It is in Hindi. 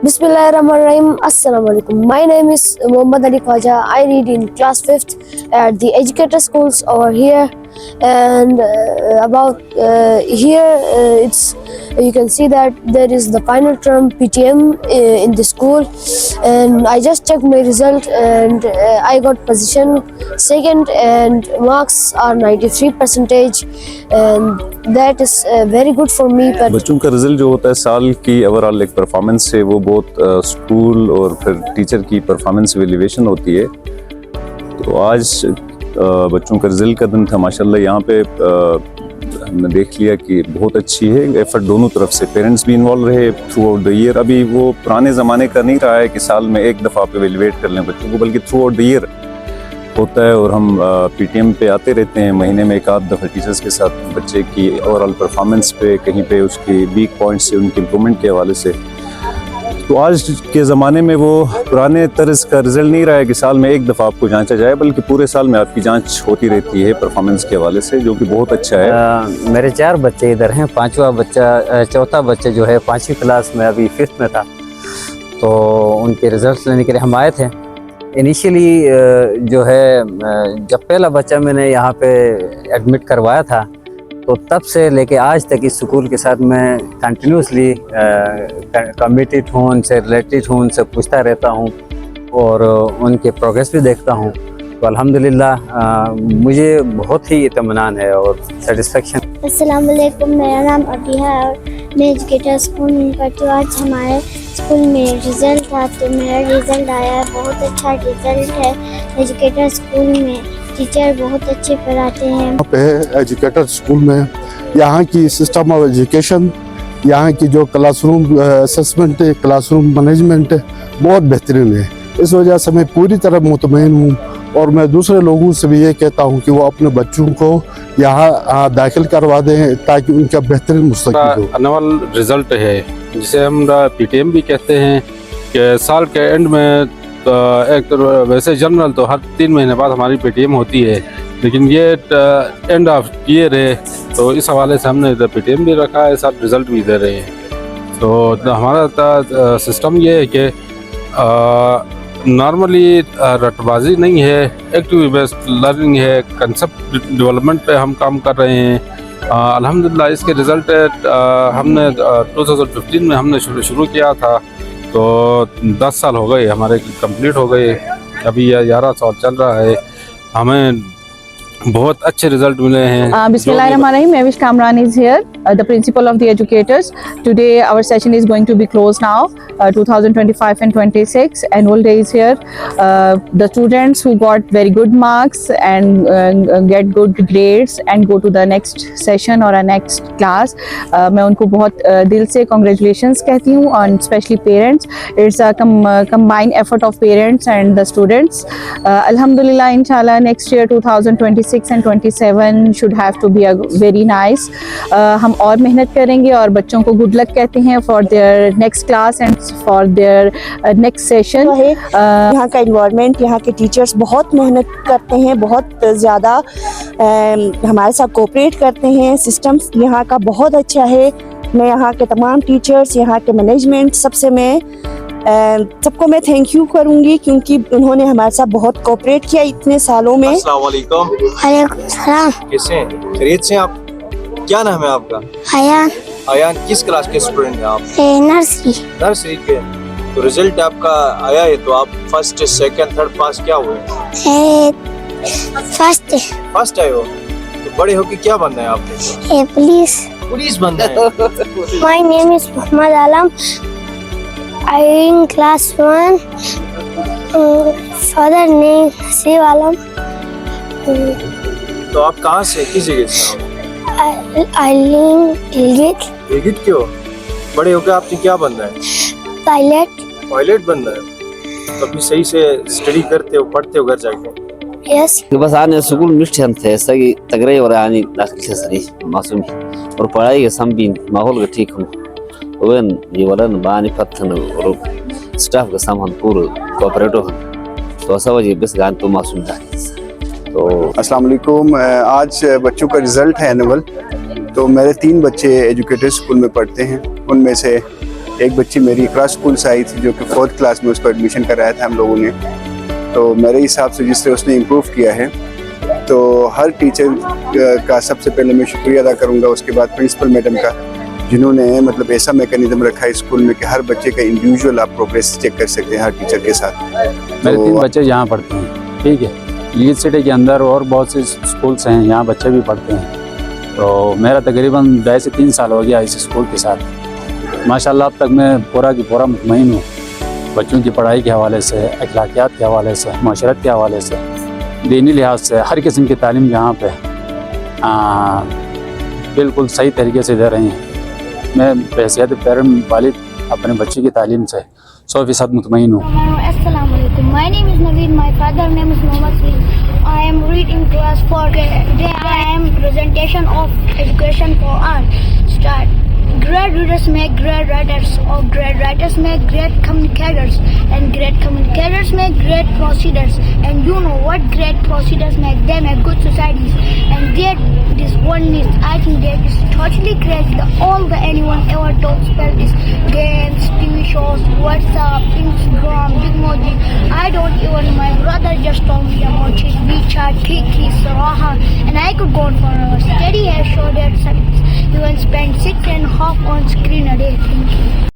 Bismillahirrahmanirrahim. Assalamualaikum. My name is Muhammad Ali Khwaja. I read in class 5th at the educator schools over here. And it's you can see that there is the final term PTM in the school, and I just checked my result and I got position second and marks are 93%, and that is very good for me. बच्चों का रिजल्ट जो होता है साल की ओवरऑल एक परफॉर्मेंस से वो बहुत स्कूल और फिर टीचर की परफॉर्मेंस वैल्यूएशन होती है। तो आज बच्चों का रिजल्ट का दिन था माशाल्लाह। यहाँ पे हमने देख लिया कि बहुत अच्छी है एफर्ट दोनों तरफ से, पेरेंट्स भी इन्वॉल्व रहे थ्रू आउट द ईयर। अभी वो पुराने ज़माने का नहीं रहा है कि साल में एक दफ़ा पे वैल्यूएट कर लें बच्चों को, बल्कि थ्रू आउट द ईयर होता है। और हम पीटीएम पे आते रहते हैं महीने में एक आध दफ़ा टीचर्स के साथ बच्चे की ओवरऑल परफॉर्मेंस पे, कहीं पे उसकी वीक पॉइंट्स से, उनके इम्प्रूवमेंट के हवाले से। तो आज के ज़माने में वो पुराने तर्ज का रिजल्ट नहीं रहा है कि साल में एक दफ़ा आपको जांचा जाए, बल्कि पूरे साल में आपकी जांच होती रहती है परफॉर्मेंस के हवाले से, जो कि बहुत अच्छा है। मेरे 4 बच्चे इधर हैं। चौथा बच्चा जो है 5वीं क्लास में अभी 5th में था, तो उनके रिजल्ट लेने के लिए हम आए थे। इनिशियली जो है जब पहला बच्चा मैंने यहाँ पे एडमिट करवाया था, तो तब से लेके आज तक इस स्कूल के साथ मैं कंटिन्यूसली कमिटेड हूँ, उनसे रिलेटेड हूँ, उनसे पूछता रहता हूँ और उनके प्रोग्रेस भी देखता हूँ। तो अल्हम्दुलिल्लाह मुझे बहुत ही इत्मीनान है और सेटिस्फेक्शन। अस्सलाम वालेकुम, मेरा नाम अबिहा है और मैं एजुकेटर स्कूल में पढ़ती हूँ। आज हमारे स्कूल में रिज़ल्ट था, तो मेरा रिज़ल्ट आया है, बहुत अच्छा रिज़ल्ट है। एजुकेटर स्कूल में टीचर बहुत अच्छे पढ़ाते हैं। यहाँ पे एजुकेटर स्कूल में यहाँ की सिस्टम ऑफ एजुकेशन, यहाँ की जो क्लासरूम असेसमेंट है, क्लासरूम मैनेजमेंट है, बहुत बेहतरीन है। इस वजह से मैं पूरी तरह मुतमईन हूँ और मैं दूसरे लोगों से भी ये कहता हूँ कि वो अपने बच्चों को यहाँ दाखिल करवा दें ताकि उनका बेहतरीन मुस्तक़बिल हो। एनुअल रिज़ल्ट है जिसे हम पीटीएम भी कहते हैं कि साल के एंड में एक तो वैसे जनरल तो हर 3 महीने बाद हमारी पीटीएम होती है, लेकिन ये एंड ऑफ ईयर है, तो इस हवाले से हमने इधर पीटीएम भी रखा है, साथ रिज़ल्ट भी दे रहे हैं। तो हमारा सिस्टम ये है कि नॉर्मली रटबाजी नहीं है, एक्टिव बेस्ड लर्निंग है, कंसेप्ट डेवलपमेंट पे हम काम कर रहे हैं। अल्हम्दुलिल्लाह इसके रिज़ल्ट हमने 2015 में हमने शुरू किया था, तो 10 साल हो गए हमारे कंप्लीट हो गए, अभी यह 11 साल चल रहा है। हमें बहुत अच्छे रिजल्ट मिले हैं। Bismillahirrahmanirrahim. Mavish Kamran is here, the principal of the educators. Today our session is going to be closed now. 2025 and 26 annual day is here. The students who got very good marks and get good grades and go to the next session or a next class, मैं उनको बहुत दिल से congratulations कहती हूँ, and especially parents. It's a combined effort of parents and the students. Alhamdulillah, inshallah next year 2026 and 27 should have to be a very nice. हम और मेहनत करेंगे और बच्चों को गुड लक कहते हैं for their next class and for their next session. यहाँ का इन्वायरमेंट, यहाँ के टीचर्स बहुत मेहनत करते हैं, बहुत ज़्यादा हमारे साथ कोऑपरेट करते हैं। सिस्टम्स यहाँ का बहुत अच्छा है। मैं यहाँ के तमाम टीचर्स, यहाँ के मैनेजमेंट, सबको मैं थैंक यू करूँगी क्योंकि उन्होंने हमारे साथ बहुत कोऑपरेट किया इतने सालों में। अस्सलाम वालेकुम। वालेकुम सलाम। कैसे हैं? खैरियत से आप? क्या नाम है आपका? आयान। आयान, किस क्लास के स्टूडेंट हैं आप? नर्सरी के। तो रिजल्ट आपका आया है, तो आप फर्स्ट, सेकंड, थर्ड पास क्या हुए? फर्स्ट आए हो। तो बड़े होके क्या बनना है आपने? पुलिस बनना है। My name is Mohammad Alam. I in class 1. Father name Nasib Alam. तो आप कहाँ से, किस जगह से? I live Gilgit. गिलगित क्यों? बड़े होकर आपने क्या बनना है? पायलट बनना है। तो अपनी सही से स्टडी करते हो, पढ़ते हो घर जाके? Yes. बस आने स्कूल मिश्रण थे सही तगड़े और आने दाखिल सरी मासूमी और पढ़ाई के संबीन माहौल का ठीक हो वन ये वाला बानी पत्थन और स्टाफ का सामान पूरा कोऑपरेटिव हो, तो सब ये बस गान तो मासूम था। तो अस्सलाम वालेकुम। आज बच्चों का रिज़ल्ट है एनुअल। तो मेरे 3 बच्चे एजुकेटर स्कूल में पढ़ते हैं, उनमें से एक बच्ची मेरी क्रॉस स्कूल से आई थी जो कि 4th क्लास में, उसको एडमिशन कराया था हम लोगों ने। तो मेरे हिसाब से जिस तरह उसने इम्प्रूव किया है, तो हर टीचर का सबसे पहले मैं शुक्रिया अदा करूंगा, उसके बाद प्रिंसिपल मैडम का, जिन्होंने मतलब ऐसा मैकेनिज्म रखा है स्कूल में कि हर बच्चे का इंडिविजुअल आप प्रोग्रेस चेक कर सकते हैं हर टीचर के साथ। मेरे 3 बच्चे यहाँ पढ़ते हैं, ठीक है। लीड सिटी के अंदर और बहुत से स्कूल्स हैं, यहाँ बच्चे भी पढ़ते हैं। तो मेरा तकरीबन 2.5 से 3 साल हो गया इस स्कूल के साथ। माशाल्लाह अब तक मैं पूरा की पूरा मुतमईन हूँ, बच्चों की पढ़ाई के हवाले से, अखलाकियात के हवाले से, माशरत के हवाले से, दीनी लिहाज से, हर किस्म की तालीम यहाँ पे बिल्कुल सही तरीके से दे रही हैं। मैं बहैसियत पेरेंट वालिद अपने बच्चे की तालीम से 100% मुतमईन हूँ। Assalamualaikum. My name is Naveed. My father name is Mohammad Salim. I am reading class 4. Today I am presentation of education for all. Start. Great readers make great writers, or great writers make great communicators, and great communicators make great procedures. And you know what great procedures make? They make good societies. And this one is, I think that is totally crazy. All the anyone ever talks about is games, TV shows, WhatsApp, Instagram, Bitmoji. I don't even. My brother just told me about his WeChat, Tiki, Saraha, and I could go on for hours. Study has showed that even spend 6.5 on screen a day. Thank you.